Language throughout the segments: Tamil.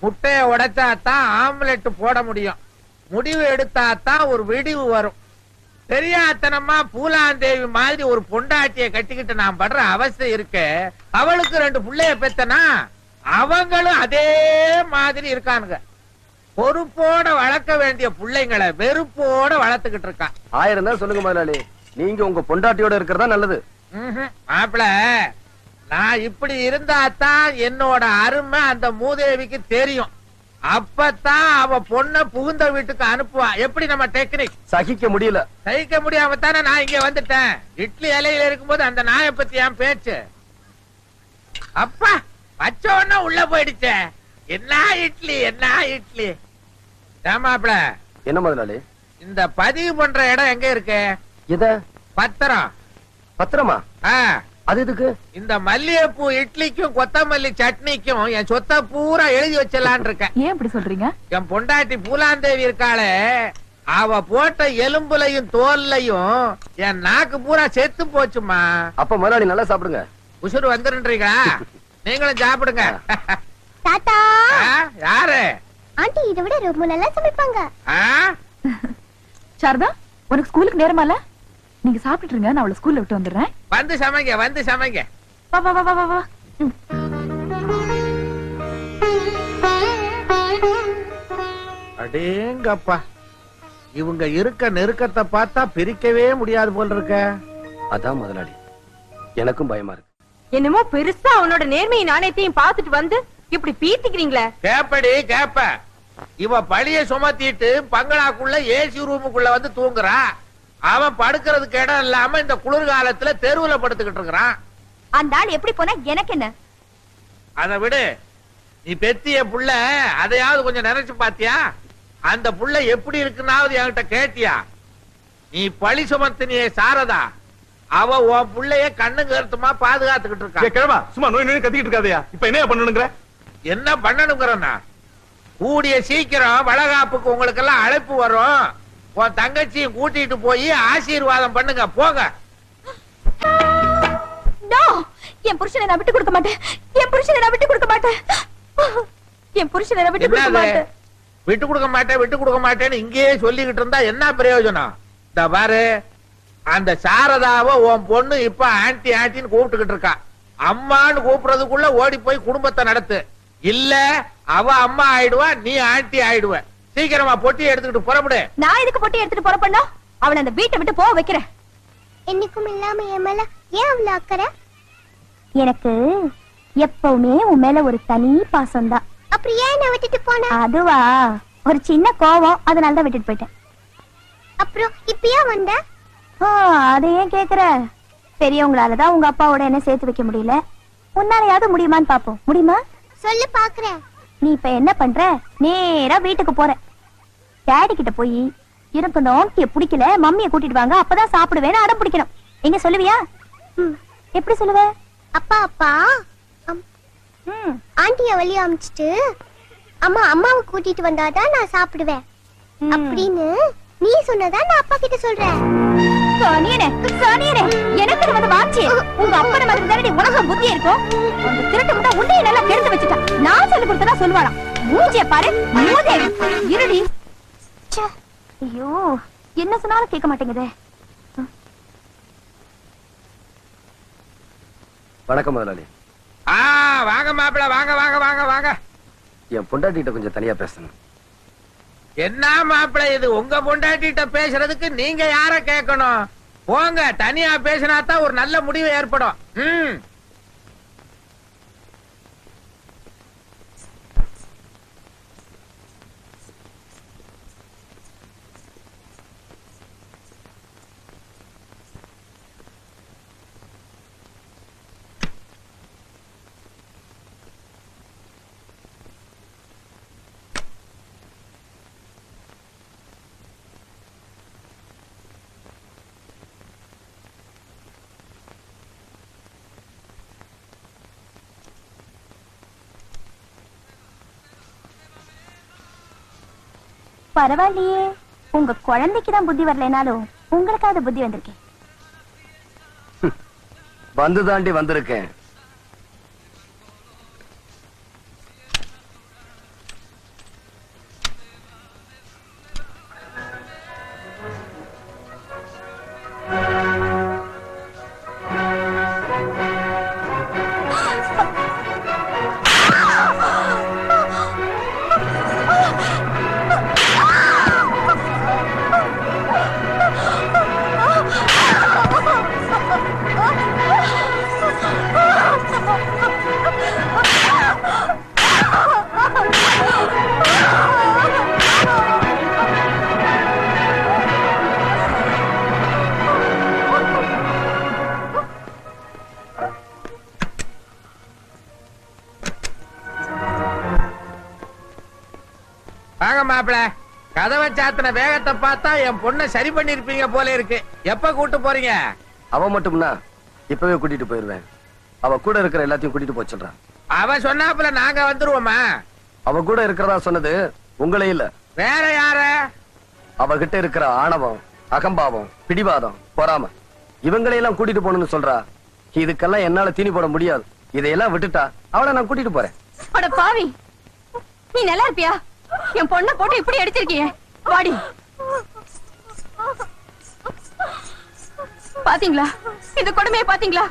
முட்டைய உடைச்சாதான் ஆம்லெட் போட முடியும். முடிவு எடுத்தாதான் ஒரு விடிவு வரும். தெரியாத்தனமா பூலாந்தேவி மாதிரி ஒரு பொண்டாட்டிய கட்டிக்கிட்டு நான் படுற அவஸ்தை இருக்க. அவளுக்கு 2 புள்ளைய பெத்தனா அவங்களும் அதே மாதிரி இருக்கானுங்க. பொறுப்போட வளர்க்க வேண்டிய பிள்ளைங்களை வெறுப்போட வளர்த்துக்கிட்டு இருக்கான். 1000 தான் சொல்லுங்க முதலாளி, நீங்க உங்க பொண்டாட்டியோட இருக்கிறதா நல்லது. மாப்பிள, நான் இப்படி இருந்தாதான் என்னோட அருமை அந்த மூதேவிக்கு தெரியும். அப்பதான் அவ பொண்ண புகுந்த வீட்டுக்கு அனுப்புவா. எப்படி நம்ம டெக்னிக் சகிக்க முடியல. சகிக்க முடியாம தானே நான் இங்க வந்துட்டேன். இட்லி இலையில இருக்கும்போது அந்த நாயை பத்தி என் பேச்சு. அப்பா வச்ச உடனே உள்ள போயிடுச்சே. என்ன இட்லி என்ன இட்லி. மாப்பிள, என்ன முதலாளி? இந்த பதிவு பண்ற இடம் எங்க இருக்கு? எத? பத்திரம். பத்திரமா? அது எதுக்கு? இந்த மல்லிகைப்பூ இட்லிக்கும் கொத்தமல்லி சட்னிக்கும் என் சொத்தை பூரா எழுதி வச்சலான் இருக்கேன். ஏன் இப்படி சொல்றீங்க? என் பொண்டாட்டி பூலாந்தேவி இருக்காளே, அவ போட்ட எலும்புலையும் தோல்லையும் என் நாக்கு பூரா செத்து போச்சுமா. அப்ப முதலாளி நல்லா சாப்பிடுங்க. உசுறு வந்துருன்றீங்களா? நீங்களும் சாப்பிடுங்க. தாத்தா, யாரு? ஆண்டி இதை விட ரொம்ப நல்லா சமைப்பாங்க. சாரதா, உனக்கு ஸ்கூலுக்கு நேரமா இல்ல? நீங்க சாப்பிட்டுருங்க, நான் அவளை ஸ்கூல்ல விட்டு வந்துடுறேன். வந்து சமைங்க, வந்து சமைங்க. வா வா வா வா வா. அடேங்கப்பா, இவங்க இருக்க நெருக்கத்தை பார்த்தா பிரிக்கவே முடியாது போல இருக்க. அதான் முதலாளி, எனக்கும் பயமா இருக்கு. என்னமோ பெருசா அவனோட நேர்மையின் நாணயத்தையும் பார்த்துட்டு வந்து இப்படி பீத்திக்கிறீங்களே. கேப்படி கேப்ப. இவ பழிய சுமத்திட்டு பங்களாக்குள்ள ஏசி ரூமுக்குள்ள வந்து தூங்குறா. அவன் படுக்கிறதுக்கு இடம் இல்லாம இந்த குளிர்காலத்துல தெருவுல படுத்துக்கிட்டு இருக்கிறான். அந்த ஆள் எப்படி போனா எனக்கு என்ன? அதை விடு. நீ பெத்திய புள்ள அதையாவது கொஞ்சம் நினைச்சு பாத்தியா? அந்த புள்ள எப்படி இருக்குன்னாவது என்கிட்ட கேட்டியா? நீ பழி சுமத்தினியே சாரதா, அவ உன் புள்ளைய கண்ணு கருத்துமா பாதுகாத்துக்கிட்டு இருக்கா. கிழமா சும்மா நோய் நோய் கத்திக்கிட்டு இருக்காதயா. இப்ப என்ன பண்ணணுங்கிற? என்ன பண்ணணுங்கிறனா, கூடிய சீக்கிரம் வளகாப்புக்கு உங்களுக்கு எல்லாம் அழைப்பு வரும். உன் தங்கச்சியும் கூட்டிட்டு போய் ஆசீர்வாதம் பண்ணுங்க. போங்க. என் புருஷனை நான் விட்டு கொடுக்க மாட்டேன். என் புருஷனை நான் விட்டு கொடுக்க மாட்டேன். என் புருஷனை நான் விட்டு கொடுக்க மாட்டேன். விட்டு கொடுக்க மாட்டேன் விட்டு கொடுக்க மாட்டேன்னு இங்கேயே சொல்லிக்கிட்டு இருந்தா என்ன பிரயோஜனம்? இந்த பாரு, அந்த சாரதாவை உன் பொண்ணு இப்ப ஆன்டி ஆன்டின்னு கூப்பிட்டுக்கிட்டு இருக்கா. அம்மான்னு கூப்பிடுறதுக்குள்ள ஓடி போய் குடும்பத்தை நடத்து. இல்ல அவ அம்மா ஆயிடுவா, நீ ஆன்டி ஆயிடுவ. சீக்கிரமா பொட்டி எடுத்துக்கிட்டு புறப்படு. நான் எதுக்கு பொட்டி எடுத்துட்டு புறப்படா? அவளை அந்த வீட்டை விட்டு போக வைக்கிறேன். என்னைக்கும் இல்லாம என் மேல ஏன் அவ்வளவு அக்கறை? எனக்கு எப்பவுமே உன் மேல ஒரு தனி பாசம் தான். அப்படி ஏன் என்ன விட்டுட்டு போன? அதுவா, ஒரு சின்ன கோவம், அதனாலதான் விட்டுட்டு போயிட்டேன். அப்புறம் இப்பயா வந்த? அதை ஏன் கேக்குற? பெரியவங்களாலதான் உங்க அப்பாவோட என்ன சேர்த்து வைக்க முடியல. உன்னாலையாவது முடியுமான்னு பாப்போம். முடியுமா? சொல்லு பாக்குறேன். நீ இப்ப என்ன பண்ற? நேரா வீட்டுக்கு போற. டாடி கிட்ட போய் எனக்கு நோக்கிய பிடிக்கல, மம்மியை கூட்டிட்டு வாங்க, அப்பதான் சாப்பிடுவேன்னு அடம் பிடிக்கணும். எங்க சொல்லுவியா? எப்படி சொல்லுவ? அப்பா அப்பா ஆண்டிய வழிய அமிச்சிட்டு அம்மா அம்மாவை கூட்டிட்டு வந்தாதான் நான் சாப்பிடுவேன் அப்படின்னு நீ சொன்னதா நான் அப்பா கிட்ட சொல்றேன். எனக்கு வந்து வாச்சி உங்க அப்பா மாதிரி தானே உனக்கு புத்தி இருக்கும். அந்த திருட்டு முட்டை உன்னைய நல்லா கெடுத்து வச்சுட்டா. நான் சொல்லி கொடுத்தா சொல்லுவாளாம். மூஞ்சிய பாரு, மூதேவி இருடி. ஐயோ, என்ன சொன்னாலும் கேட்க மாட்டேங்குதே. வணக்கம் முதலாளி. வாங்க மாப்பிள, வாங்க வாங்க வாங்க வாங்க. என் பொண்டாட்டிட்ட கொஞ்சம் தனியா பேசணும். என்ன மாப்பிள இது? உங்க பொண்டாட்டிட்ட பேசுறதுக்கு நீங்க யார கேட்கணும்? போங்க, தனியா பேசினாதான் ஒரு நல்ல முடிவு ஏற்படும். பரவாயில்லையே, உங்க குழந்தைக்கு தான் புத்தி வரலனாலும் உங்களுக்காவது புத்தி வந்திருக்கேன். வந்து தாண்டி வந்திருக்கேன். வாங்க மாப்பிள. கதவை சாத்தின வேகத்தை பார்த்தா என் பொண்ணை சரி பண்ணிருப்பீங்க போல இருக்கு. எப்ப கூட்டு போறீங்க? அவ மட்டும்னா இப்பவே கூட்டிட்டு போயிருவேன். அவ கூட இருக்கிற எல்லாத்தையும் கூட்டிட்டு போய் சொல்றான். அவ சொன்னாப்புல நாங்க வந்துருவோமா? அவ கூட இருக்கிறதா சொன்னது உங்களே இல்ல, வேற யார? அவகிட்ட இருக்கிற ஆணவம், அகம்பாவம், பிடிவாதம், பொறாம இவங்களையெல்லாம் கூட்டிட்டு போகணும்னு சொல்றா. இதுக்கெல்லாம் என்னால தீனி போட முடியாது. இதையெல்லாம் விட்டுட்டா அவளை நான் கூட்டிட்டு போறேன். அட பாவி, நீ நல்லா இருப்பியா? என் பொண்ணை போட்டு இப்படி அடிச்சிருக்கியே. வாடி. பாத்தீங்களா இந்த கொடுமையை? பாத்தீங்களா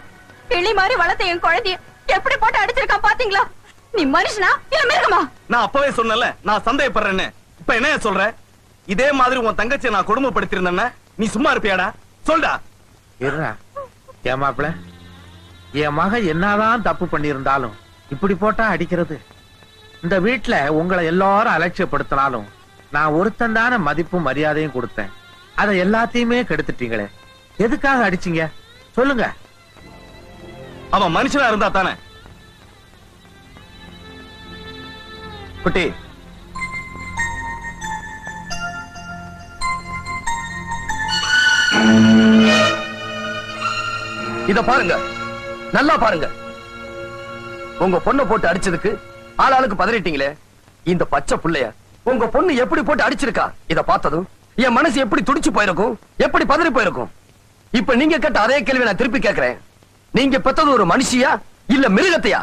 கிளி மாதிரி வளர்த்த என் குழந்தைய எப்படி போட்டு அடிச்சிருக்கா? பாத்தீங்களா? நீ மனுஷனா இல்ல மிருகமா? நான் அப்பவே சொன்னல நான் சந்தேகப்படுறேன்னு. இப்ப என்ன சொல்ற? இதே மாதிரி உன் தங்கச்சியை நான் கொடுமைப்படுத்திருந்தேன்னா நீ சும்மா இருப்பியாடா? சொல்டா. இருடா. ஏன் மாப்பிள, என் மக என்னதான் தப்பு பண்ணியிருந்தாலும் இப்படி போட்டா அடிக்கிறது? இந்த வீட்டுல உங்களை எல்லாரும் அலட்சியப்படுத்தினாலும் நான் ஒருத்தன் தான மதிப்பும் மரியாதையும் கொடுத்தேன். அதை எல்லாத்தையுமே கெடுத்துட்டீங்களே. எதுக்காக அடிச்சீங்க சொல்லுங்க? அவன் மனுஷனா இருந்தா தானே. குட்டி, இத பாருங்க, நல்லா பாருங்க. உங்க பொண்ணை போட்டு அடிச்சதுக்கு ஆளாளுக்கு பதறிட்டீங்களே. இந்த பச்சை புள்ளைய உங்க பொண்ணு எப்படி போட்டு அடிச்சிருக்கா இத பார்த்ததும் என் மனசு எப்படி துடிச்சு போயிருக்கும், எப்படி பதறி போயிருக்கும். இப்ப நீங்க கேட்ட அதே கேள்வி நான் திருப்பி கேட்கிறேன். நீங்க பெத்தது ஒரு மனுஷியா இல்ல மிருகத்தையா?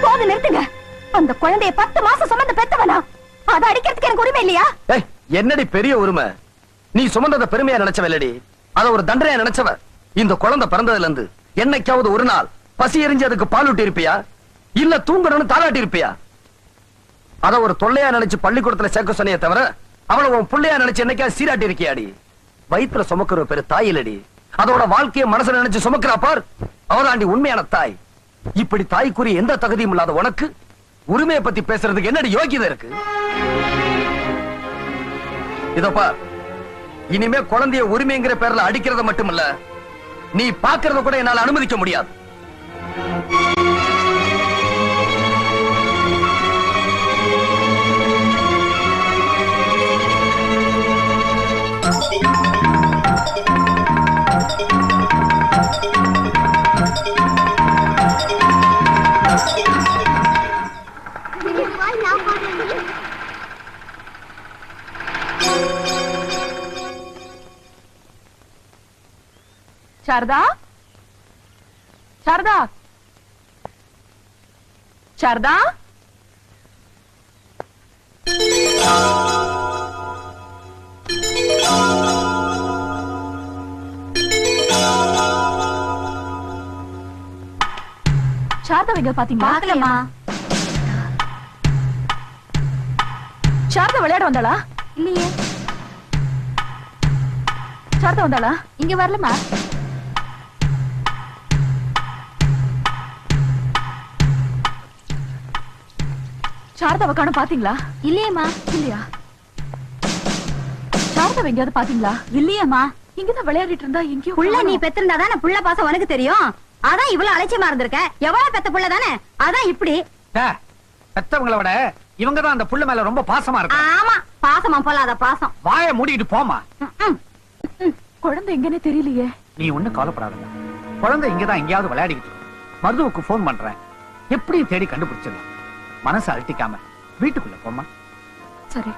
போது நிறுத்துங்க. அந்த குழந்தைய 10 மாசம் சுமந்து பெத்தவனா? அதை அடிக்கிறதுக்கு எனக்கு உரிமை இல்லையா? ஏய், என்னடி பெரிய உரிமை? நீ சுமந்தத பெருமையா நினைச்சவ இல்லடி, அத ஒரு தண்டனையா நினைச்சவ. இந்த குழந்தை பிறந்ததுல இருந்து என்னைக்காவது ஒரு நாள் பசி எரிஞ்சு அதுக்கு பால் ஊட்டி இருப்பியா? இல்ல தூங்கணும்னு தாளாட்டி இருப்பியா? அத ஒரு தொல்லையா நினைச்சு பள்ளிக்கூடத்துல சேர்க்க சொன்னியே தவிர அவளை உன் பிள்ளையா நினைச்சு என்னைக்கா சீராட்டி இருக்கியாடி? வயிற்றுல சுமக்கிற பேரு தாய் இல்லடி, அதோட வாழ்க்கைய மனசுல நினைச்சு சுமக்கிறா பார், அவதாண்டி உண்மையான தாய். இப்படி தாய்க்குரிய எந்த தகுதியும் இல்லாத உனக்கு உரிமையை பத்தி பேசுறதுக்கு என்னடி யோகியதை இருக்கு? இதோ பார், இனிமே குழந்தைய உரிமைங்கிற பேர்ல அடிக்கிறத மட்டுமல்ல, நீ பாக்குறத கூட என்னால அனுமதிக்க முடியாது. சாரதா, சாரதா, சாரதா. சாரதா எங்க பாத்தீங்களா? பாக்கலமா. சாரதா விளையாட வந்தாளா? இல்லையே. சாரதா வந்தாளா? இங்க வரலமா. சாரதாவை காணோம், பாத்தீங்களா? இல்லையேமா. இல்லையா? சாரதாவை எங்கயாவது பாத்தீங்களா? இல்லையேமா. இங்கதான் விளையாடிட்டு இருந்தா எங்கேயோ. புள்ள நீ பெத்திருந்தாதானே புள்ள பாசம் உனக்கு தெரியும். அதான் இவ்வளவு அலட்சியமா இருந்திருக்க. எவ்வளவு பெத்த புள்ள தானே, அதான் இப்படி. பெத்தவங்களை விட இவங்கதான் அந்த புள்ள மேல ரொம்ப பாசமா இருக்கு. ஆமா, பாசமா போலாத பாசம். வாயை மூடிட்டு போமா. குழந்தை எங்கன்னு தெரியலையே. நீ ஒண்ணு கவலைப்படாத, குழந்தை இங்கதான் எங்கேயாவது விளையாடிக்கிட்டு இருக்கு. மருதுவுக்கு போன் பண்றேன், எப்படியும் தேடி கண்டுபிடிச்சிடலாம். மனசு அழட்டிக்காம வீட்டுக்குள்ள போமா. சரி.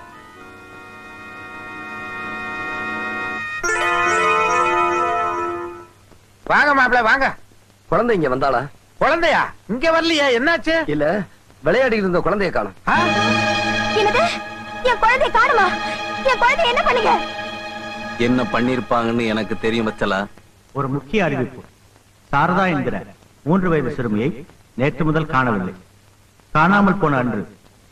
வாங்க மாப்பிள்ள வாங்க. குழந்தை இங்க வந்தாளா? குழந்தையா? இங்க வரலையா? என்னாச்சு? இல்ல, விளையாடி இருந்த குழந்தைய காணும். என்னது? என் குழந்தைய காணுமா? என் குழந்தைய என்ன பண்ணீங்க? என்ன பண்ணிருப்பாங்கன்னு எனக்கு தெரியும் வச்சலா. ஒரு முக்கிய அறிவிப்பு. சாரதா என்கிற 3 வயது சிறுமியை நேற்று முதல் காணவில்லை. காணாமல் போன அன்று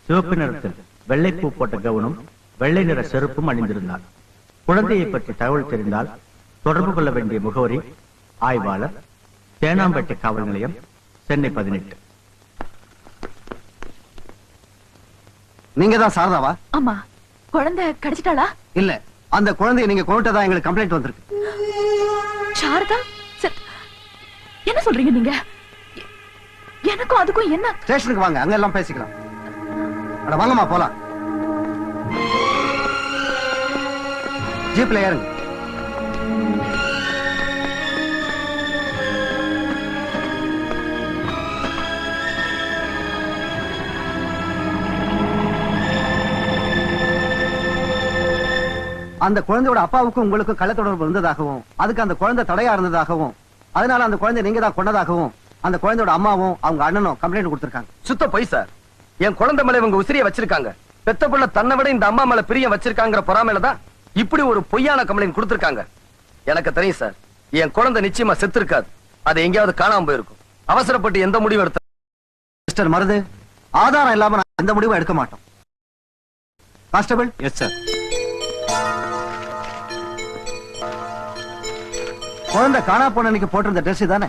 சிவப்பு நிறத்தில் வெள்ளைப்பூ போட்ட கவுனும் வெள்ளை நிற செருப்பும் அணிந்திருந்தார். குழந்தையை பற்றி தகவல் தெரிந்தால் தொடர்பு கொள்ள வேண்டிய முகவரி ஆய்வாளர், தேனாம்பேட்டை காவல் நிலையம், சென்னை 18. நீங்க தான் சாரதாவா? ஆமா. குழந்தை கிடைச்சிட்டாளா? இல்ல, அந்த குழந்தைய நீங்க கொண்டுட்டதா எங்களுக்கு கம்ப்ளைண்ட் வந்திருக்கு. சாரதா? என்ன சொல்றீங்க நீங்க? எனக்கும் அதுக்கும் என்ன? ஸ்டேஷனுக்கு வாங்க, அங்க எல்லாம் பேசிக்கலாம். அட வாங்கம்மா போலாம். ஜீப்ல ஏறுங்க. அந்த குழந்தையோட அப்பாவுக்கும் உங்களுக்கும் கள்ள தொடர்பு இருந்ததாகவும் அதுக்கு அந்த குழந்தை தடையா இருந்ததாகவும் அதனால அந்த குழந்தை நீங்க தான் கொண்டதாகவும் அந்த குழந்தையோட அம்மாவும் அவங்க அண்ணனும் கம்ப்ளைண்ட் கொடுத்திருக்காங்க. சுத்த பொய் சார். என் குழந்தை மேல இவங்க உசிரியை வச்சிருக்காங்க. பெத்த பிள்ளை தன்னை விட இந்த அம்மா மேல பிரியம் வச்சிருக்காங்கிற பொறாமையில தான் இப்படி ஒரு பொய்யான கம்ப்ளைண்ட் கொடுத்திருக்காங்க. எனக்கு தெரியும் சார், என் குழந்தை நிச்சயமா செத்து இருக்காது. அது எங்கேயாவது காணாம போயிருக்கும். அவசரப்பட்டு எந்த முடிவு எடுத்த மிஸ்டர் மருது, ஆதாரம் இல்லாம நான் எந்த முடிவும் எடுக்க மாட்டோம். கான்ஸ்டபிள். Yes sir. குழந்தை காணா போன அன்னைக்கு போட்டிருந்த ட்ரெஸ் தானே?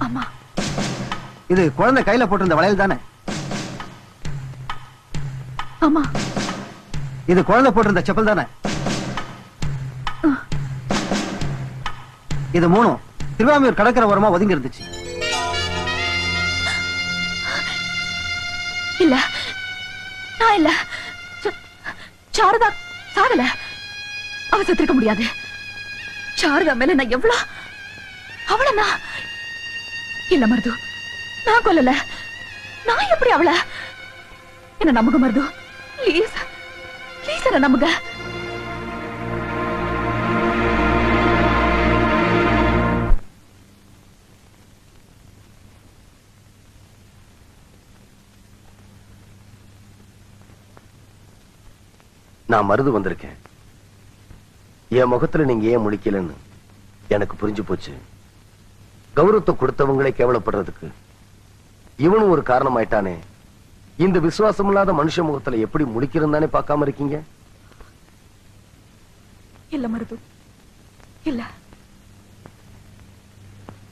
ஆமா. இது குழந்தை கையில போட்டிருந்த வளையல் தானே? ஆமா. இது குழந்தை போட்டிருந்த செப்பல் தானே? இது மூணும் திருவாமியூர் கடற்கரை ஓரமா ஒதுங்கி இருந்துச்சு. இல்ல, நான் இல்ல. சாரதா சாகல. அவ செத்திருக்க முடியாது. சாரதா மேல நான் எவ்வளவு அவளை நான் இல்ல மருது, நான் கொல்லல. நான் எப்படி அவளை? என்ன நம்புக மருது, ப்ளீஸ் ப்ளீஸ் என்ன நம்புக. நான் மருது வந்திருக்கேன். என் முகத்துல நீங்க ஏன் முழிக்கலன்னு எனக்கு புரிஞ்சு போச்சு. கௌரவத்தை கொடுத்தவங்களே கேவலப்படுறதுக்கு இவனும் ஒரு காரணம் ஆயிட்டானே. இந்த விசுவாசம் இல்லாத மனுஷ முகத்துல எப்படி முழிக்கிறதானே பார்க்காம இருக்கீங்க? இல்ல மருது, இல்ல.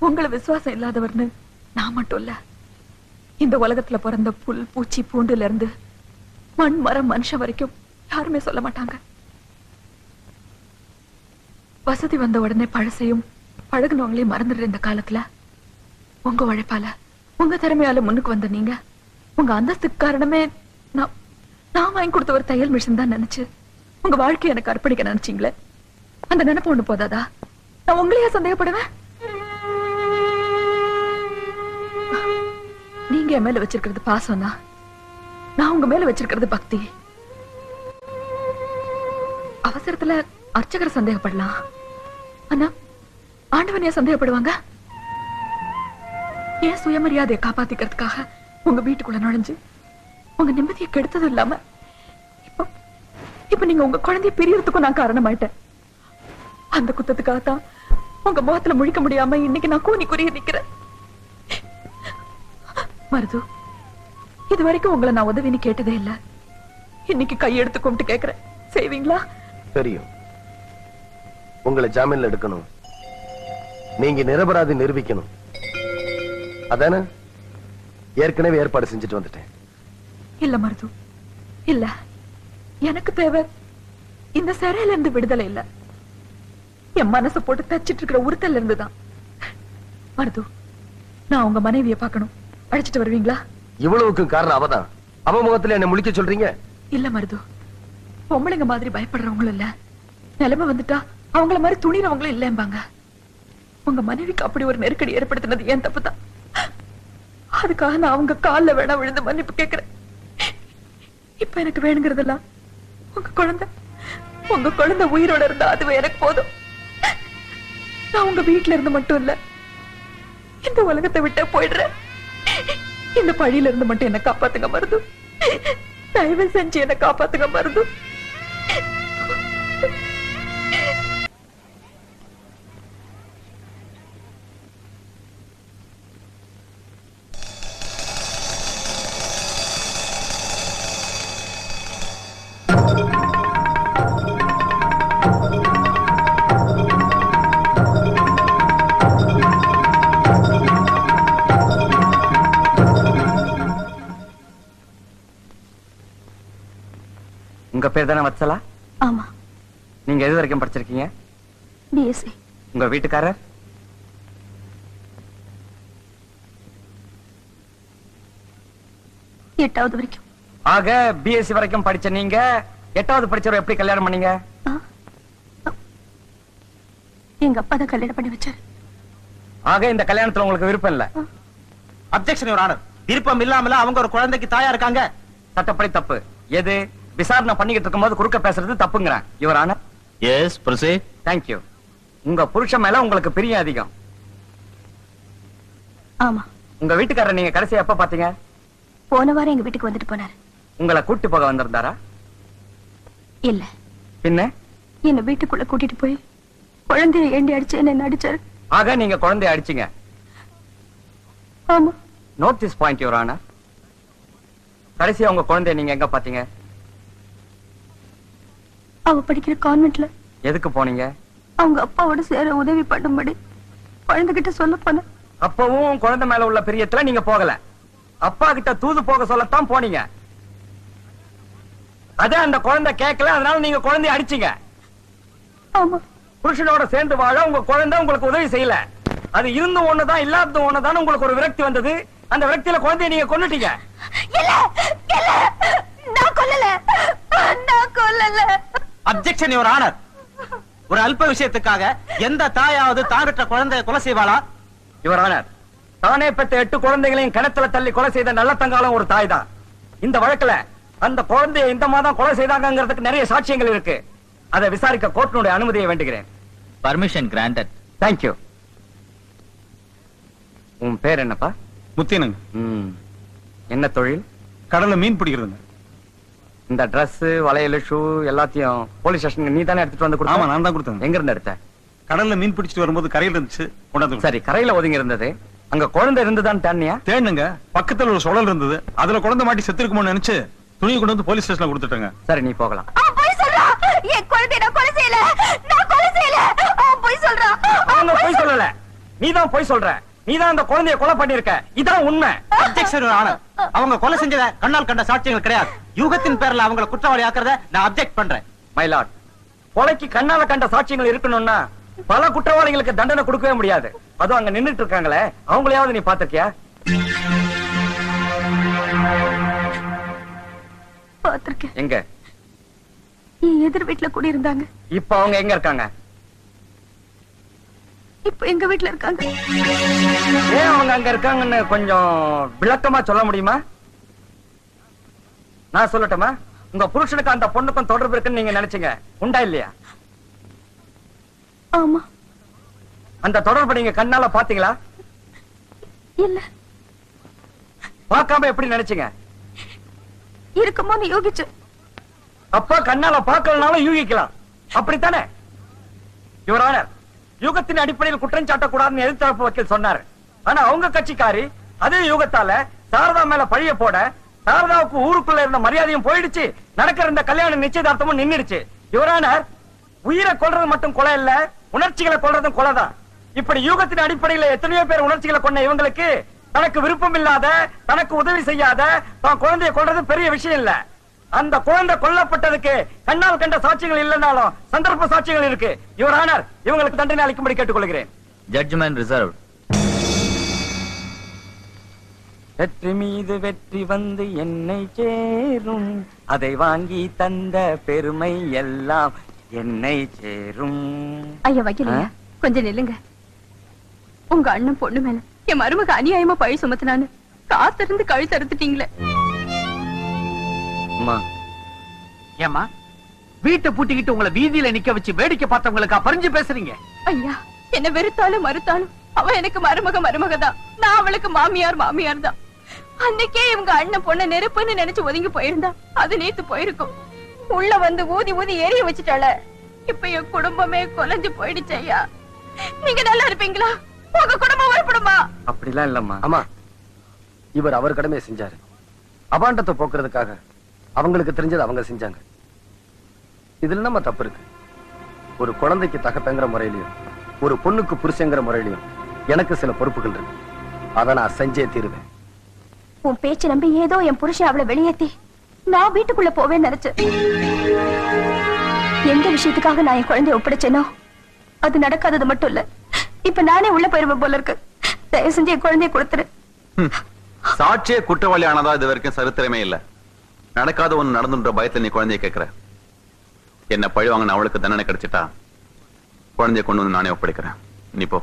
உங்களை விசுவாசம் இல்லாதவர்னு நான் மட்டும் இல்ல. இந்த உலகத்துல பிறந்த புல் பூச்சி பூண்டுல இருந்து மண் மரம் மனுஷன் வரைக்கும் யாருமே சொல்ல மாட்டாங்க. வசதி வந்த உடனே பழசையும் பழகுனவங்களையும் மறந்துடுற இந்த காலத்துல உங்க உழைப்பால உங்க திறமையால முன்னுக்கு வந்த நீங்க உங்க அந்தஸ்துக்கு காரணமே நான் வாங்கி கொடுத்த ஒரு தையல் மிஷின் தான் நினைச்சு உங்க வாழ்க்கையை எனக்கு அர்ப்பணிக்க நினைச்சீங்களே. அந்த நினைப்பு ஒண்ணு போதாதா? நான் உங்களையே சந்தேகப்படுவேன். நீங்க என் மேல வச்சிருக்கிறது பாசம் தான், நான் உங்க மேல வச்சிருக்கிறது பக்தி. அவசரத்துல அர்ச்சகரை சந்தேகப்படலாம், ஆனா ஆண்டவனைய சந்தேகப்படுவாங்க. ஏன் சுயமரியாதையை காப்பாத்திக்கிறதுக்காக உங்க வீட்டுக்குள்ள நுழைஞ்சு உங்க நிம்மதியை கெடுத்தது இல்லாம இப்ப நீங்க உங்க குழந்தைய பிரியறதுக்கும் நான் காரணமாயிட்டேன். அந்த குத்தத்துக்காகத்தான் உங்க முகத்துல முழிக்க முடியாம இன்னைக்கு நான் கூனி குறிய நிக்கிறேன். மருது, இது வரைக்கும் உங்களை நான் உதவின்னு கேட்டதே இல்ல. இன்னைக்கு கையெடுத்து கும்பிட்டு கேக்குறேன், செய்வீங்களா? தெரியும், உங்களை ஜாமீன்ல எடுக்கணும், நீங்க நிரபராதி நிரூபிக்கணும். அதானே ஏற்கனவே ஏற்பாடு செஞ்சுட்டு வந்துட்டேன். இல்ல மருது, இல்ல. எனக்கு தேவை இந்த சிறையில இருந்து விடுதலை இல்ல, என் மனசை போட்டு தச்சிட்டு இருக்கிற உறுத்தல இருந்துதான். மருது, நான் உங்க மனைவியை பார்க்கணும், அழைச்சிட்டு வருவீங்களா? இவ்வளவுக்கு காரணம் அவதான். அவ முகத்துல என்ன முழிக்க சொல்றீங்க? இல்ல மருது, பொம்பளைங்க மாதிரி பயப்படுறவங்களும் இல்ல, நிலைமை வந்துட்டா அவங்கள மாதிரி துணிறவங்களும் இல்லம்பாங்க. உங்க மனைவிக்கு அப்படி ஒரு நெருக்கடி ஏற்படுத்தினது ஏன் தப்பு தான். அதுக்காக நான் அவங்க கால்ல வேணா விழுந்து மன்னிப்பு கேட்கிறேன். இப்ப எனக்கு வேணுங்கிறதெல்லாம் உங்க குழந்தை உயிரோட இருந்தா அதுவே எனக்கு போதும். நான் உங்க வீட்டுல இருந்து மட்டும் இல்ல, இந்த உலகத்தை விட்டு போயிடுறேன். இந்த பழியில இருந்து மட்டும் என்ன காப்பாத்துங்க மருது, தயவு செஞ்சு என்ன காப்பாத்துங்க மருது. உங்க பேர் தானே வத்சலா? ஆமா. நீங்க எது வரைக்கும் படிச்சிருக்கீங்க? பிஎஸ்சி. உங்க வீட்டுக்காரர்? எட்டாவது வரைக்கும். ஆக பிஎஸ்சி வரைக்கும் படிச்ச நீங்க 8வது படிச்சவரை எப்படி கல்யாணம் பண்ணீங்க? எங்க அப்பா தான் கல்யாணம் பண்ணி வச்சாரு. ஆக இந்த கல்யாணத்துல உங்களுக்கு விருப்பம் இல்ல. Objection your honour. விருப்பம் இல்லாமல அவங்க ஒரு குழந்தைக்கு தாயா இருக்காங்க. சட்டப்படி தப்பு. எது? விசாரணை பண்ணிக்கிட்டு இருக்கும்போது குறுக்க பேசுறது தப்புங்கிறேன் your honour. Yes proceed. Thank you. உங்க புருஷன் மேல உங்களுக்கு பிரியம் அதிகம். ஆமா, உங்க வீட்டுக்காரர் நீங்க கடைசியா எப்ப பாத்தீங்க? போன வாரம் எங்க வீட்டுக்கு வந்துட்டு போனாரு. உங்களை கூட்டி போக வந்திருந்தாரா? இல்ல, பின்ன என்ன வீட்டுக்குள்ள கூட்டிட்டு போய் குழந்தைய ஏண்டி அடிச்சு என்ன அடிச்சாரு. ஆக நீங்க குழந்தைய அடிச்சீங்க. ஆமா. Note this point your honour. கடைசியா உங்க குழந்தைய நீங்க எங்க பாத்தீங்க? அவ படிக்கிற கான்வென்ட்ல. எதுக்கு போனீங்க? அவங்க அப்பாவோட சேர உதவி பண்ணும்படி குழந்தைகிட்ட சொல்ல போன. அப்பவும் குழந்தை மேல உள்ள பிரியத்துல நீங்க போகல. அப்பா கிட்ட தூது போக சொல்லத்தான் போனீங்க. அதே அந்த குழந்தை கேட்கல, அதனால நீங்க குழந்தைய அடிச்சீங்க. ஆமா. புருஷனோட சேர்ந்து வாழ உங்க குழந்தை உங்களுக்கு உதவி செய்யல. அது இருந்தும் ஒண்ணுதான் இல்லாததும் ஒண்ணுதான் உங்களுக்கு ஒரு விரக்தி வந்தது. அந்த விரக்தியில குழந்தைய நீங்க கொன்னுட்டீங்க. இல்ல இல்ல, நான் கொல்லல, நான் கொல்லல. Objection your honour. ஒரு அல்ப விஷயத்துக்காக எந்த தாயாவது தான் பெற்ற குழந்தையை கொலை செய்வாளா? யுவர் ஆனர், தானே பெற்ற 8 குழந்தைகளையும் கிணத்துல தள்ளி கொலை செய்த நல்ல தங்காலம் ஒரு தாய் தான். இந்த வழக்குல அந்த குழந்தையை இந்த மாதம் கொலை செய்தாங்கிறதுக்கு நிறைய சாட்சியங்கள் இருக்கு. அதை விசாரிக்க கோர்ட்டினுடைய அனுமதியை வேண்டுகிறேன். Permission granted. தேங்க்யூ. உன் பேர் என்னப்பா? முத்தியனுங்க. என்ன தொழில்? கடல்ல மீன் பிடிக்கிறதுங்க. இந்த Dress, வளையல், ஷூ எல்லாத்தையும் போலீஸ் ஸ்டேஷனுக்கு நீ தானே எடுத்துட்டு வந்து கொடுத்த? ஆமா, நான் தான் கொடுத்தேன். எங்க இருந்து எடுத்த? கடல்ல மீன் பிடிச்சிட்டு வரும்போது கரையில இருந்துச்சு, கொண்டாந்து. சரி, கரையில ஒதுங்கி இருந்தது. அங்க குழந்தை இருந்துதான் தேனியா? தேனுங்க. பக்கத்துல ஒரு சுழல் இருந்தது, அதுல குழந்தை மாட்டி செத்து இருக்குமோன்னு நினைச்சு துணியை கொண்டு வந்து போலீஸ் ஸ்டேஷன்ல கொடுத்துட்டாங்க. சரி, நீ போகலாம். அவன் போய் சொல்றான். என் குழந்தைய நான் கொலை செய்யல, நான் கொலை செய்யல. அவன் போய் சொல்றான். அவங்க போய் சொல்லல, நீதான் போய் சொல்ற. நீதான் அந்த குழந்தைய கொலை பண்ணிருக்க. இதான் உண்மை. Objection your honour. அவங்க கொலை செஞ்சத கண்ணால் கண்ட சாட்சியங்கள் கிடையாது. யூகத்தின் பேர்ல அவங்கள குற்றவாளி ஆக்குறத நான் அப்ஜெக்ட் பண்றேன். மை லார்ட், கொலைக்கு கண்ணால கண்ட சாட்சியங்கள் இருக்கணும்னா பல குற்றவாளிகளுக்கு தண்டனை கொடுக்கவே முடியாது. அதுவும் அங்க நின்னுட்டு இருக்காங்களே, அவங்களையாவது நீ பாத்திருக்கியா? பாத்திருக்கேன். எங்க? என் எதிர் வீட்டுல கூடி இருந்தாங்க. இப்ப அவங்க எங்க இருக்காங்க? இப்ப எங்க வீட்டுல இருக்காங்க. ஏன் அவங்க அங்க இருக்காங்கன்னு கொஞ்சம் விளக்கமா சொல்ல முடியுமா? நான் சொல்லட்டுமா? உங்க புருஷனுக்கு அந்த பொண்ணுக்கும் தொடர்பு இருக்குன்னு நீங்க நினைச்சீங்க, உண்டா இல்லையா? ஆமா. அந்த தொடர்பு நீங்க கண்ணால பாத்தீங்களா? இல்ல. பார்க்காம எப்படி நினைச்சீங்க? இருக்குமோன்னு யோகிச்சு. அப்பா கண்ணால பார்க்கலனாலும் யூகிக்கலாம், அப்படித்தானே? யுவர் ஆனர், யூகத்தின் அடிப்படையில் குற்றம் சாட்டக்கூடாதுன்னு எதிர்த்தரப்பு வக்கீல் சொன்னார். ஆனா அவங்க கட்சிக்காரி அதே யூகத்தால சாரதா மேல பழிய போட, சாரதாவுக்கு ஊருக்குள்ள இருந்த மரியாதையும் போயிடுச்சு, நடக்கிற இந்த கல்யாண நிச்சயதார்த்தமும் நின்னுடுச்சு. யுவர் ஆனர், உயிரை கொல்றது மட்டும் கொலை இல்ல, உணர்ச்சிகளை கொல்றதும் கொலைதான். இப்படி யூகத்தின் அடிப்படையில் எத்தனையோ பேர் உணர்ச்சிகளை கொண்ட இவங்களுக்கு தனக்கு விருப்பம் இல்லாத, தனக்கு உதவி செய்யாத தான் குழந்தையை கொல்றது பெரிய விஷயம் இல்ல. அந்த குழந்தை கொல்லப்பட்டதுக்கு கண்ணால் கண்ட சாட்சியங்கள் இல்லைனாலும் சந்தர்ப்ப சாட்சியங்கள் இருக்கு. யுவர் ஆனர், இவங்களுக்கு தண்டனை அளிக்கும்படி கேட்டுக்கொள்கிறேன். Judgement reserve. வெற்றி மீது வெற்றி வந்து என்னை சேரும், அதை வாங்கி தந்த பெருமை எல்லாம் என்னை சேரும். ஐயா வக்கீலையா, கொஞ்சம் நில்லுங்க. உங்க அண்ணன் பொண்ணு மேல என் மருமக அநியாயமா பழி சுமத்தினான்னு காத்திருந்து கழுத்து அறுத்துட்டீங்களே. அம்மா, ஏமா வீட்டை பூட்டிக்கிட்டு உங்களை வீதியில நிக்க வச்சு வேடிக்கை பார்த்தவங்களுக்கு பறிஞ்சு பேசுறீங்க? ஐயா, என்ன வெறுத்தாலும் மறுத்தாலும் அவ எனக்கு மருமக தான். நான் அவளுக்கு மாமியார் தான். அன்னைக்கே இவங்க அண்ணன் பொண்ண நெருப்புன்னு நினைச்சு ஒதுங்கி போயிருந்தா அது நேத்து போயிருக்கும். உள்ள வந்து ஊதி ஊதி எரிய வச்சுட்டாள. இப்ப என் குடும்பமே கொலைஞ்சு போயிடுச்சு. ஐயா, நீங்க நல்லா இருப்பீங்களா? உங்க குடும்பம் உருப்படுமா? அப்படிலாம் இல்லம்மா. ஆமா, இவர் அவர் கடமையை செஞ்சாரு. அபாண்டத்தை போக்குறதுக்காக அவங்களுக்கு தெரிஞ்சது அவங்க செஞ்சாங்க. இதுல நம்ம தப்பு இருக்கு. ஒரு குழந்தைக்கு தகப்பங்கிற முறையிலையும் ஒரு பொண்ணுக்கு புருஷங்கிற முறையிலையும் எனக்கு சில பொறுப்புகள் இருக்கு. அதை நான் செஞ்சே தீருவேன். உன் பேச்சு நம்பி ஏதோ என் புருஷன் அவளை வெளியேத்தி நான் வீட்டுக்குள்ள போவேன்னு நினைச்சு. எந்த விஷயத்துக்காக நான் என் குழந்தைய ஒப்படைச்சேனோ அது நடக்காதது மட்டும் இல்ல, இப்ப நானே உள்ள போயிருவேன் போல இருக்கு. தயவு செஞ்சு என் குழந்தைய கொடுத்துரு. சாட்சிய குற்றவாளி ஆனதா இது வரைக்கும் சரித்திரமே இல்ல. நடக்காத ஒண்ணு நடந்துன்ற பயத்துல நீ குழந்தைய கேட்கிற. என்ன பழி வாங்கின அவளுக்கு தண்டனை கிடைச்சிட்டா குழந்தைய கொண்டு வந்து நானே ஒப்படைக்கிறேன். நீ போ.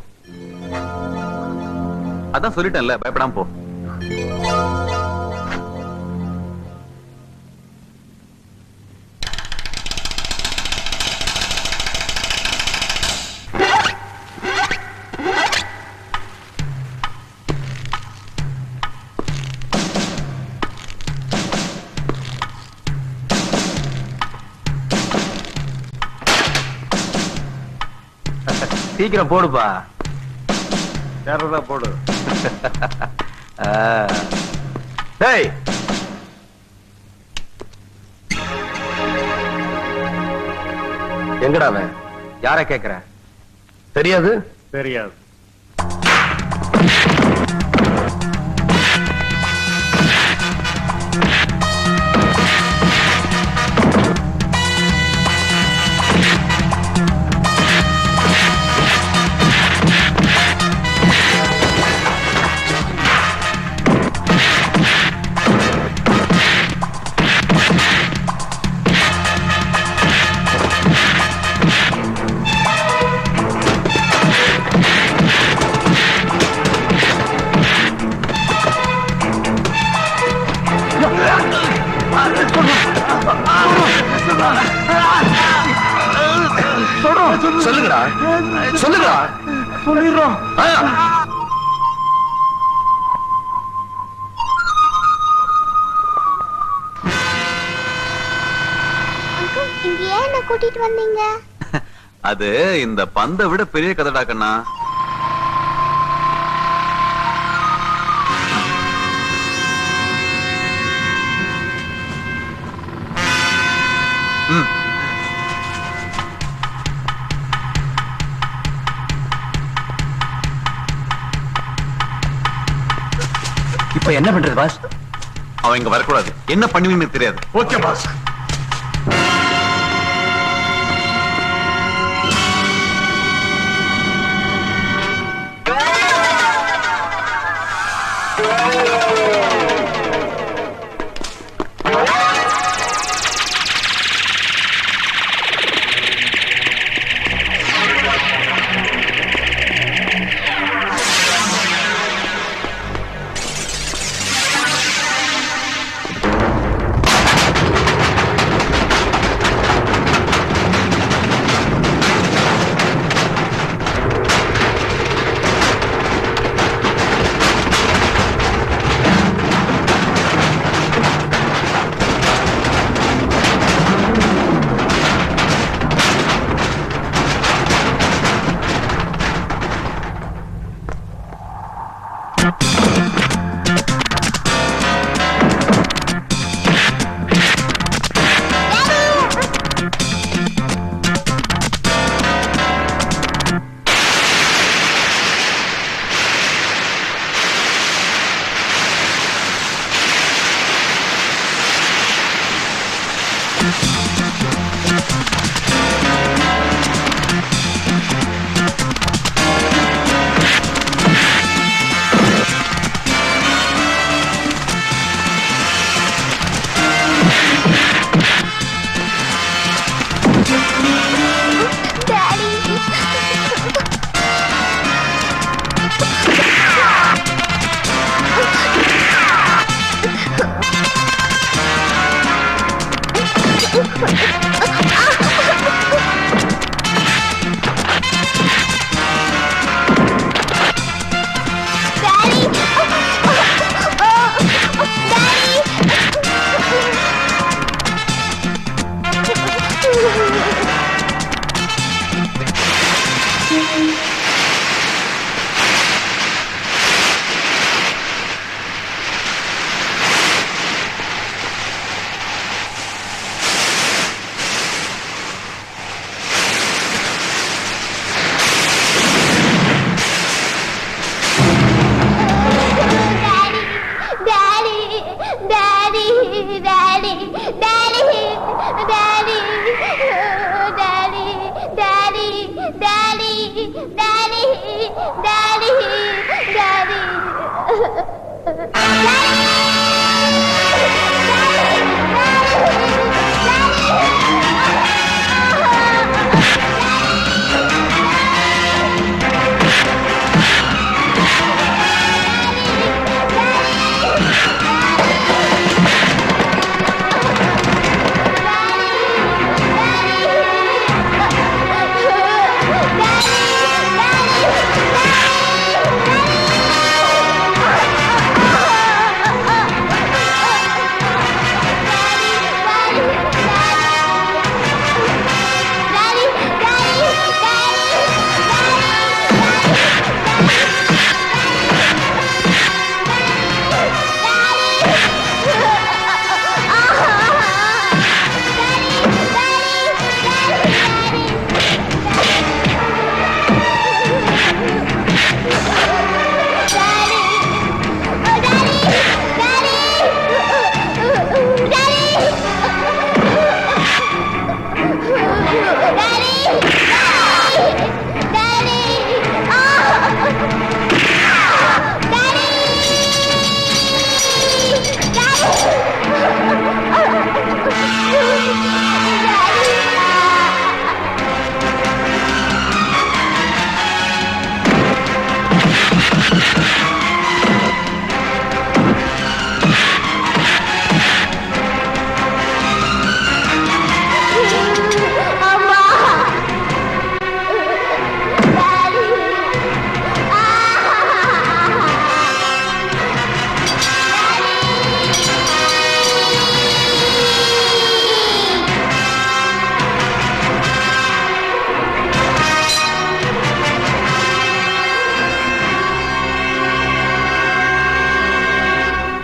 அதான் சொல்லிட்டேன்ல, பயப்படாம போ. சீக்கிரம் போடுப்பா. வேறதா போடு. டேய், எங்கடா அவன்? யார கேக்குற? தெரியாது. தெரியாது. சொல்லுங்கடா, சொல்லுங்கடா. சொல்லிடுறோம். இங்க ஏன் என்ன கூட்டிட்டு வந்தீங்க? அது இந்த பந்தை விட பெரிய கதைடா கண்ணா. இப்ப என்ன பண்றது பாஸ்? அவன் இங்க வரக்கூடாது. என்ன பண்ணுவீங்கன்னு தெரியாது. Okay boss.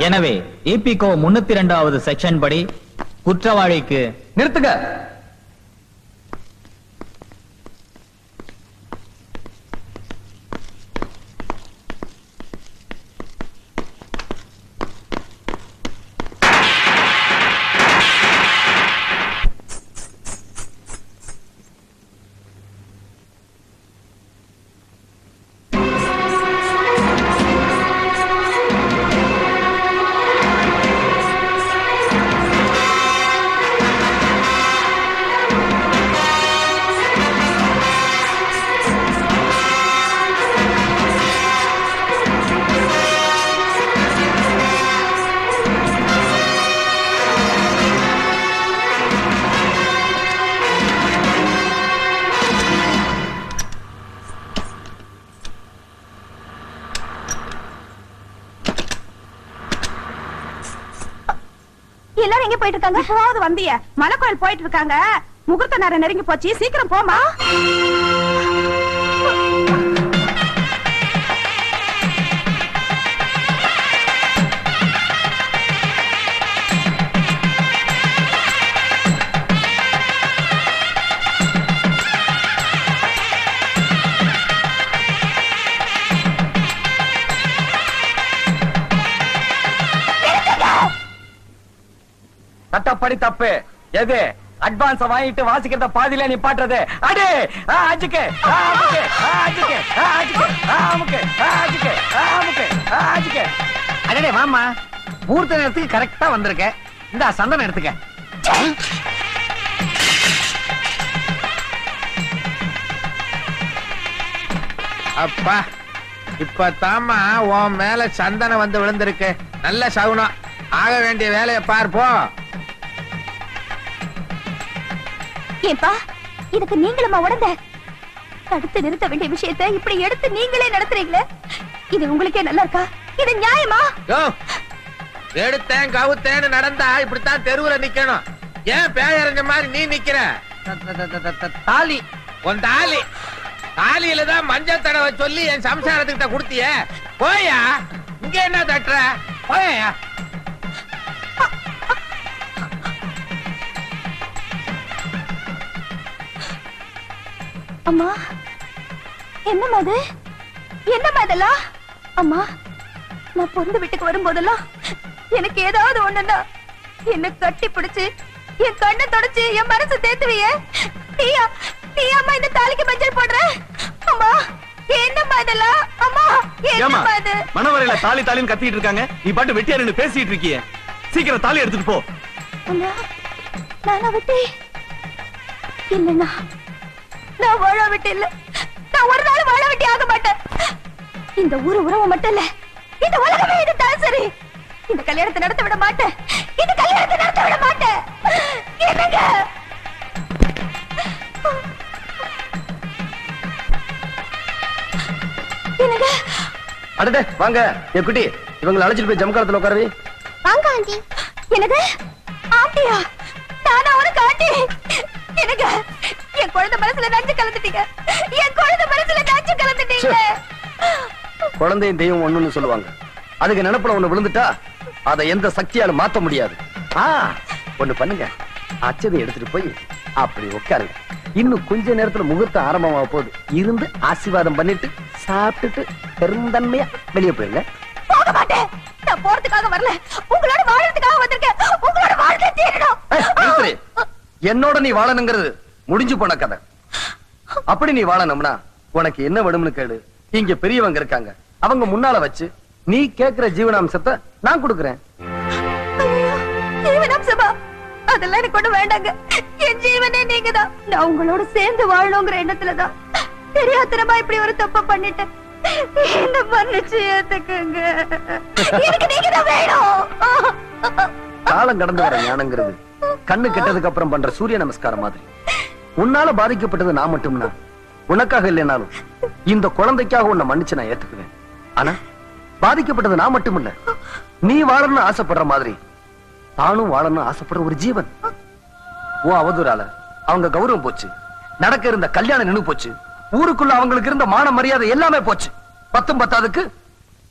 எனவே EPCO 302வது செக்ஷன் படி குற்றவாளிக்கு நிறுத்துங்க. எல்லாரும் எங்க போயிட்டு இருக்காங்க? இப்போவாவது வந்திய மலைக்கோயில் போயிட்டு இருக்காங்க. முகூர்த்த நேரம் நெருங்கி போச்சு, சீக்கிரம் போமா. சட்டப்படி தப்பு. எது? அட்வான்ஸ் வாங்கிட்டு வாசிக்கிறத பாதியில நிப்பாட்டுறது. அடே அஜிக்கே அமுக்கே அஜிக்கே அஜிக்கே அமுக்கே அஜிக்கே அமுக்கே அஜிக்கே. அடடே வாமா, மூர்த்த நேரத்துக்கு கரெக்டா வந்திருக்க. இந்த சந்தனம் எடுத்துக்க. அப்பா, இப்ப தாமா உன் மேல சந்தனம் வந்து விழுந்திருக்கு. நல்ல சகுனம். ஆக வேண்டிய வேலையை பார்ப்போ. ஏப்பா, இதுக்கு நீங்களுமா உடந்த தடுத்து நிறுத்த வேண்டிய விஷயத்தை இப்படி எடுத்து நீங்களே நடத்துறீங்களே, இது உங்களுக்கே நல்லா இருக்கா? இது நியாயமா? எடுத்தேன் கவுத்தேன்னு நடந்தா இப்படித்தான் தெருவுல நிக்கணும். ஏன் பேயறிஞ்ச மாதிரி நீ நிக்கிற? தாலி, உன் தாலி தாலியில தான் மஞ்சள் தடவை சொல்லி என் சம்சாரத்துக்கிட்ட கொடுத்திய. போயா, இங்க என்ன தட்டுற? போயா. அம்மா, என்னம்மா அது? என்னம்மா இதெல்லாம்? அம்மா, நான் பொண்ணு வீட்டுக்கு வரும்போதெல்லாம் எனக்கு ஏதாவது ஒண்ணுன்னா என்ன கட்டி பிடிச்சு என் கண்ணை தொடச்சு என் மனசு தேத்துவிய. நீயாம்மா இந்த தாலிக்கு மஞ்சள் போடுற? அம்மா, என்னம்மா இதெல்லாம்? அம்மா, என்னம்மா இது? மனவரையில தாலி தாலின்னு கத்திட்டு இருக்காங்க, நீ பாட்டு வெட்டியா நின்னு பேசிட்டு இருக்கியே. சீக்கிரம் தாலி எடுத்துட்டு போ. நானா வெட்டி இல்லைண்ணா, நான் வாழ விட்டு இல்ல. நான் ஒரு நாள் வாழ விட்டு ஆக மாட்டேன். இந்த ஊரு உறவு மட்டும் இல்ல, இந்த உலகமே இதுதான் சரி. இந்த கல்யாணத்தை நடத்த விட மாட்டேன். இந்த கல்யாணத்தை நடத்த விட மாட்டேன். என்னங்க? என்னங்க? அடடே வாங்க. என் குட்டி, இவங்களை அழைச்சிட்டு போய் ஜம்காலத்துல உட்காரவி. வாங்க ஆண்டி. என்னது ஆண்டியா? நானா உனக்கு ஆண்டி? என்னங்க, என் குழந்தை மனசுல நஞ்சு கலந்துட்டீங்க. என் குழந்தை மனசுல நஞ்சு கலந்துட்டீங்க. குழந்தையும் தெய்வம் ஒண்ணுன்னு சொல்லுவாங்க. அதுக்கு நினைப்புல ஒண்ணு விழுந்துட்டா அதை எந்த சக்தியாலும் மாத்த முடியாது. ஒண்ணு பண்ணுங்க, அச்சதை எடுத்துட்டு போய் அப்படி உட்காருங்க. இன்னும் கொஞ்ச நேரத்துல முகூர்த்தம் ஆரம்பமாக போகுது. இருந்து ஆசீர்வாதம் பண்ணிட்டு சாப்பிட்டுட்டு பெருந்தன்மையா வெளியே போயிருங்க. போக மாட்டேன். நான் போறதுக்காக வரல, உங்களோட வாழறதுக்காக வந்திருக்கேன். உங்களோட வாழ்க்கை தீரணும். என்னோட நீ வாழணுங்கிறது முடிஞ்சு போன கதை. அப்படி நீ வாழணும்னா உனக்கு என்ன வேணும்னு கேளு. இங்க பெரியவங்க இருக்காங்க, அவங்க முன்னால வச்சு நீ கேக்குற ஜீவனாம்சத்தை நான் கொடுக்கிறேன். ஜீவனாம்சமா? அதெல்லாம் எனக்கு ஒண்ணு வேண்டாங்க. என் ஜீவனே நீங்க தான். நான் உங்களோட சேர்ந்து வாழணுங்கிற எண்ணத்துலதான் தெரியாதனமா இப்படி ஒரு தப்ப பண்ணிட்டேன். என்ன மன்னிச்சு ஏத்துக்குங்க. எனக்கு நீங்க தான் வேணும். காலம் கடந்து வர ஞானங்கிறது கண்ணு கெட்டதுக்கு அப்புறம் பண்ற சூரிய நமஸ்காரம் மாதிரி. உன்னால பாதிக்கப்பட்டது நான் மட்டும்னா, உனக்காக இல்லைனாலும் இந்த குழந்தைக்காக உன்னை மன்னிச்சு நான் ஏத்துக்குவேன். ஆனா பாதிக்கப்பட்டது நான் மட்டும் இல்ல, நீ வாழணும்னு ஆசைப்படுற மாதிரி தானும் வாழணும்னு ஆசைப்படுற ஒரு ஜீவன். உன் அவதூறால அவங்க கௌரவம் போச்சு, நடக்க இருந்த கல்யாணம் நின்னு போச்சு, ஊருக்குள்ள அவங்களுக்கு இருந்த மான மரியாதை எல்லாமே போச்சு. 10 பத்தாதுக்கு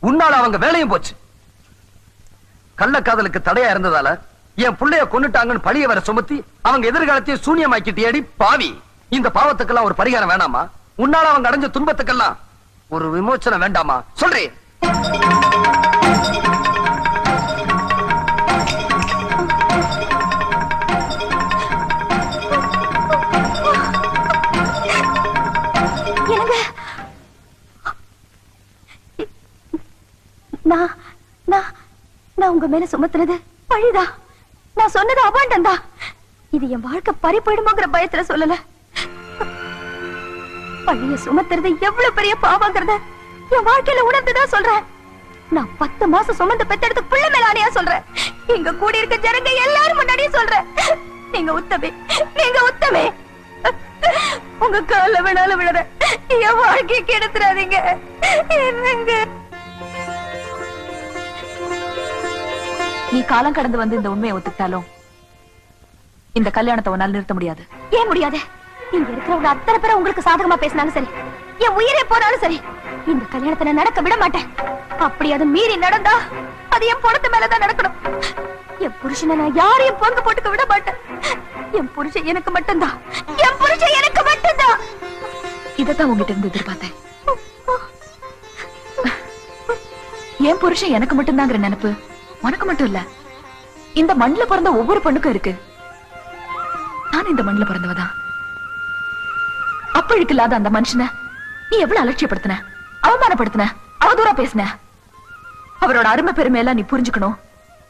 உன்னால அவங்க வேலையும் போச்சு. கள்ளக்காதலுக்கு தடையா இருந்ததால என் புள்ளைய கொன்னுட்டாங்கன்னு பழிய வர சுமத்தி அவங்க எதிர்காலத்தையும் சூனியமாக்கிட்டியடி பாவி. இந்த பாவத்துக்கெல்லாம் ஒரு பரிகாரம் வேணாமா? உன்னால அவங்க அடைஞ்ச துன்பத்துக்கெல்லாம் ஒரு விமோச்சனம் வேண்டாமா? சொல்றேன். நான் உங்க மேல சுமத்துறது பழிதா. நான் சொன்னது அபாண்டம் தான். இது என் வாழ்க்கை பறி போயிடுமோங்கிற பயத்துல சொல்லல. பழிய சுமத்துறது எவ்வளவு பெரிய பாவங்கிறத என் வாழ்க்கையில உணர்ந்துதான் சொல்றேன். நான் 10 மாசம் சுமந்து பெத்தெடுத்து பிள்ளை மேல ஆணையா சொல்றேன். இங்க கூடி இருக்க ஜனங்க எல்லாரும் முன்னாடியே சொல்றேன். நீங்க உத்தமே, நீங்க உத்தமே. உங்க கால வேணாலும் விழற என் வாழ்க்கையை கெடுத்துறாதீங்க. என்னங்க நீ காலம் கடந்து வந்து இந்த உண்மையை ஒத்துக்கிட்டாலும் இந்த கல்யாணத்தை உன்னால் நிறுத்த முடியாது. ஏன் முடியாது? இங்க இருக்கிறவங்க அத்தனை பேரை உங்களுக்கு சாதகமா பேசினாலும் சரி, என் உயிரே போனாலும் சரி, இந்த கல்யாணத்தை நான் நடக்க விட மாட்டேன். அப்படி அது மீறி நடந்தா அது என் பொணத்து மேலதான் நடக்கணும். என் புருஷனை நான் யாரையும் பங்கு போட்டுக்க விட மாட்டேன். என் புருஷன் எனக்கு மட்டும்தான். என் புருஷன் எனக்கு மட்டும்தான். இதத்தான் உங்ககிட்ட இருந்து எதிர்பார்த்தேன். என் புருஷன் எனக்கு மட்டும்தாங்கிற நினைப்பு உனக்கு மட்டும் இல்ல, இந்த மண்ணுல பிறந்த ஒவ்வொரு பெண்ணுக்கும் இருக்கு. நான் இந்த மண்ணுல பிறந்தவதான். அப்பழுக்கு இல்லாத அந்த மனுஷனை நீ எவ்வளவு அலட்சியப்படுத்தின, அவமானப்படுத்தின, அவதூறா பேசின. அவரோட அருமை பெருமையெல்லாம் நீ புரிஞ்சுக்கணும்.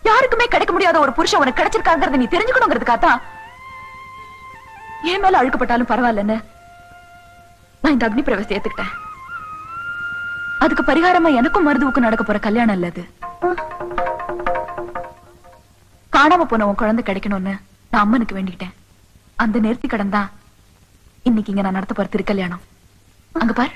யாருக்குமே கிடைக்க முடியாத ஒரு புருஷன் உனக்கு கிடைச்சிருக்காங்கிறத நீ தெரிஞ்சுக்கணுங்கிறதுக்காகத்தான் என் மேல அழுக்கப்பட்டாலும் பரவாயில்லன்னு நான் இந்த அக்னி பிரவேசத்தை ஏத்துக்கிட்டேன். அதுக்கு பரிகாரமா எனக்கும் மருதுவுக்கும் நடக்க போற கல்யாணம் இல்ல அது. காணாம போன உன் குழந்தை கிடைக்கணும்னு நான் அம்மனுக்கு வேண்டிக்கிட்டேன். அந்த நேர்த்தி கடன் தான் இன்னைக்கு இங்க நான் நடத்த போற திருக்கல்யாணம். அங்க பார்.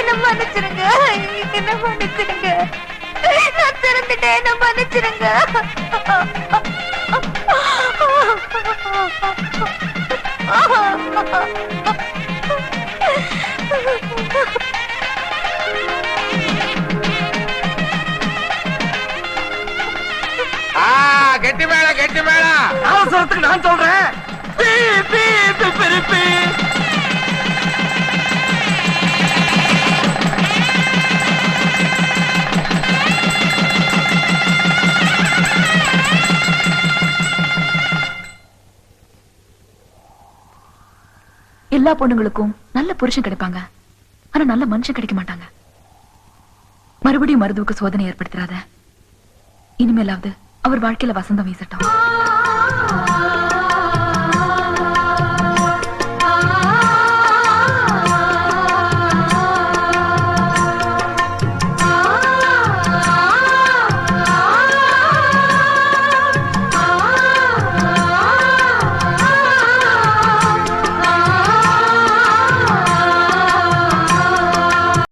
என்ன மன்னிச்சிருங்க, என்ன மன்னிச்சிருங்க. நான் திறந்துட்டேன், என்ன மன்னிச்சிருங்க. கெட்டி மேல கெட்டி மேல. அவசரத்துக்கு நான் சொல்றேன். எல்லா பொண்ணுங்களுக்கும் நல்ல புருஷன் கிடைப்பாங்க, ஆனா நல்ல மனுஷன் கிடைக்க மாட்டாங்க. மறுபடியும் மருதுவுக்கு சோதனை ஏற்படுத்துறாத. இனிமேலாவது அவர் வாழ்க்கையில வசந்தம் வீசட்டும்.